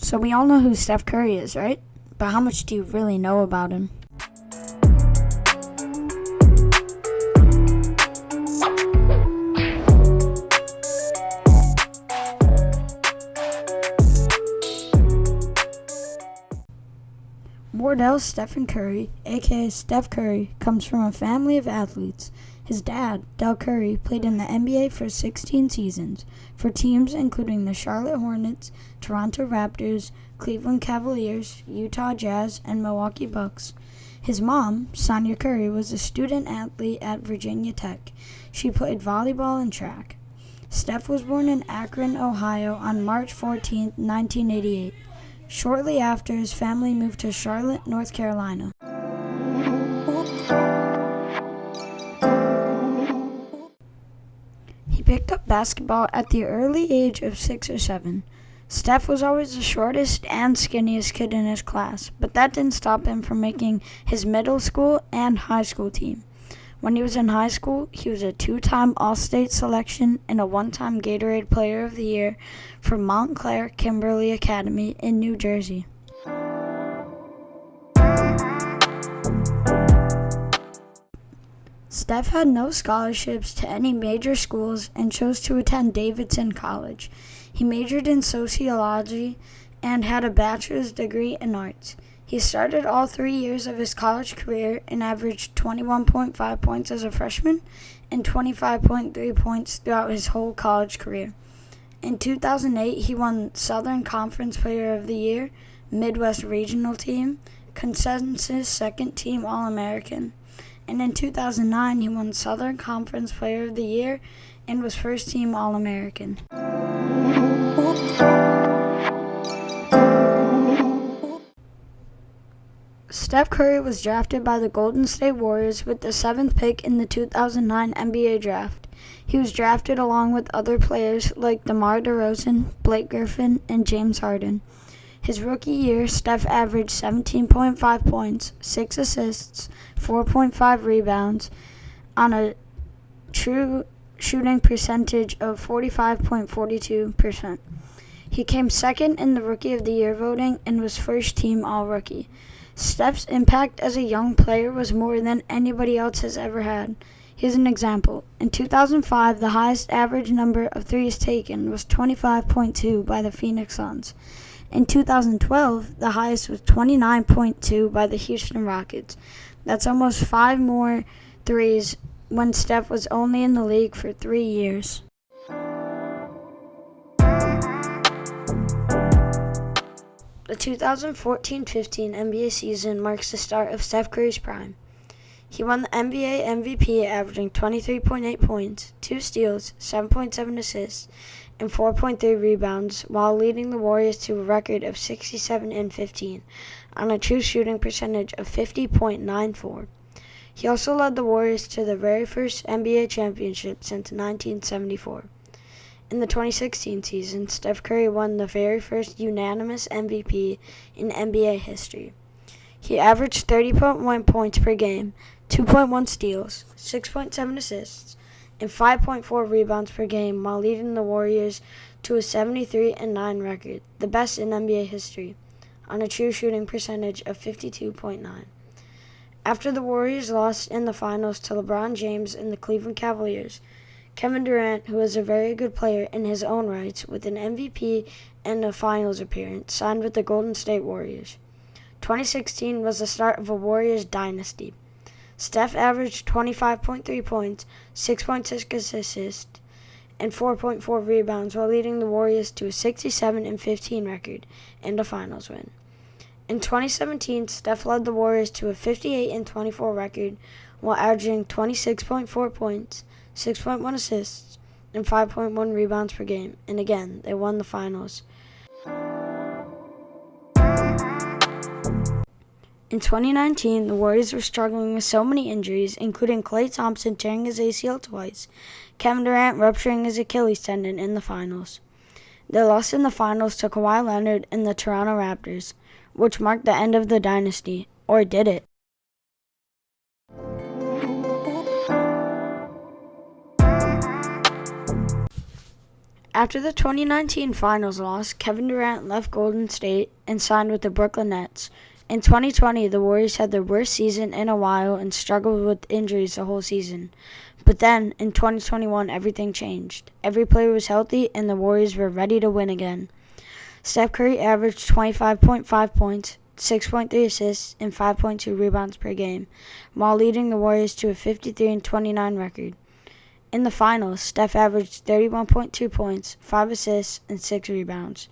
So we all know who Steph Curry is, right? But how much do you really know about him? Wardell Stephen Curry, aka Steph Curry, comes from a family of athletes. His dad, Del Curry, played in the NBA for 16 seasons for teams including the Charlotte Hornets, Toronto Raptors, Cleveland Cavaliers, Utah Jazz, and Milwaukee Bucks. His mom, Sonia Curry, was a student athlete at Virginia Tech. She played volleyball and track. Steph was born in Akron, Ohio on March 14, 1988. Shortly after, his family moved to Charlotte, North Carolina. He picked up basketball at the early age of 6 or 7. Steph was always the shortest and skinniest kid in his class, but that didn't stop him from making his middle school and high school team. When he was in high school, he was a 2-time All-State selection and a 1-time Gatorade Player of the Year for Montclair Kimberly Academy in New Jersey. Steph had no scholarships to any major schools and chose to attend Davidson College. He majored in sociology and had a bachelor's degree in arts. He started all 3 years of his college career and averaged 21.5 points as a freshman and 25.3 points throughout his whole college career. In 2008, he won Southern Conference Player of the Year, Midwest Regional Team, Consensus Second Team All-American. And in 2009, he won Southern Conference Player of the Year and was First Team All-American. Steph Curry was drafted by the Golden State Warriors with the 7th pick in the 2009 NBA Draft. He was drafted along with other players like DeMar DeRozan, Blake Griffin, and James Harden. His rookie year, Steph averaged 17.5 points, 6 assists, 4.5 rebounds, on a true shooting percentage of 45.42%. He came second in the Rookie of the Year voting and was first team All-Rookie. Steph's impact as a young player was more than anybody else has ever had. Here's an example. In 2005, the highest average number of threes taken was 25.2 by the Phoenix Suns. In 2012, the highest was 29.2 by the Houston Rockets. That's almost 5 more threes when Steph was only in the league for 3 years. The 2014-15 NBA season marks the start of Steph Curry's prime. He won the NBA MVP averaging 23.8 points, 2 steals, 7.7 assists, and 4.3 rebounds while leading the Warriors to a record of 67-15 on a true shooting percentage of 50.94. He also led the Warriors to their very first NBA championship since 1974. In the 2016 season, Steph Curry won the very first unanimous MVP in NBA history. He averaged 30.1 points per game, 2.1 steals, 6.7 assists, and 5.4 rebounds per game while leading the Warriors to a 73-9 record, the best in NBA history, on a true shooting percentage of 52.9. After the Warriors lost in the finals to LeBron James and the Cleveland Cavaliers, Kevin Durant, who is a very good player in his own rights with an MVP and a finals appearance, signed with the Golden State Warriors. 2016 was the start of a Warriors dynasty. Steph averaged 25.3 points, 6.6 assists, and 4.4 rebounds while leading the Warriors to a 67-15 record and a finals win. In 2017, Steph led the Warriors to a 58-24 record while averaging 26.4 points, 6.1 assists, and 5.1 rebounds per game, and again, they won the finals. In 2019, the Warriors were struggling with so many injuries, including Klay Thompson tearing his ACL twice, Kevin Durant rupturing his Achilles tendon in the finals. They lost in the finals to Kawhi Leonard and the Toronto Raptors, which marked the end of the dynasty, or did it? After the 2019 Finals loss, Kevin Durant left Golden State and signed with the Brooklyn Nets. In 2020, the Warriors had their worst season in a while and struggled with injuries the whole season. But then, in 2021, everything changed. Every player was healthy, and the Warriors were ready to win again. Steph Curry averaged 25.5 points, 6.3 assists, and 5.2 rebounds per game, while leading the Warriors to a 53-29 record. In the finals, Steph averaged 31.2 points, 5 assists, and 6 rebounds.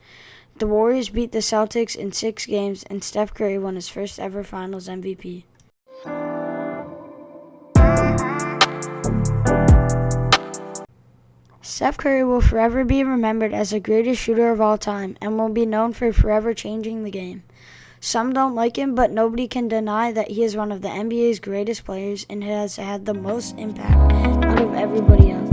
The Warriors beat the Celtics in 6 games, and Steph Curry won his first ever Finals MVP. Steph Curry will forever be remembered as the greatest shooter of all time and will be known for forever changing the game. Some don't like him, but nobody can deny that he is one of the NBA's greatest players and has had the most impact out of everybody else.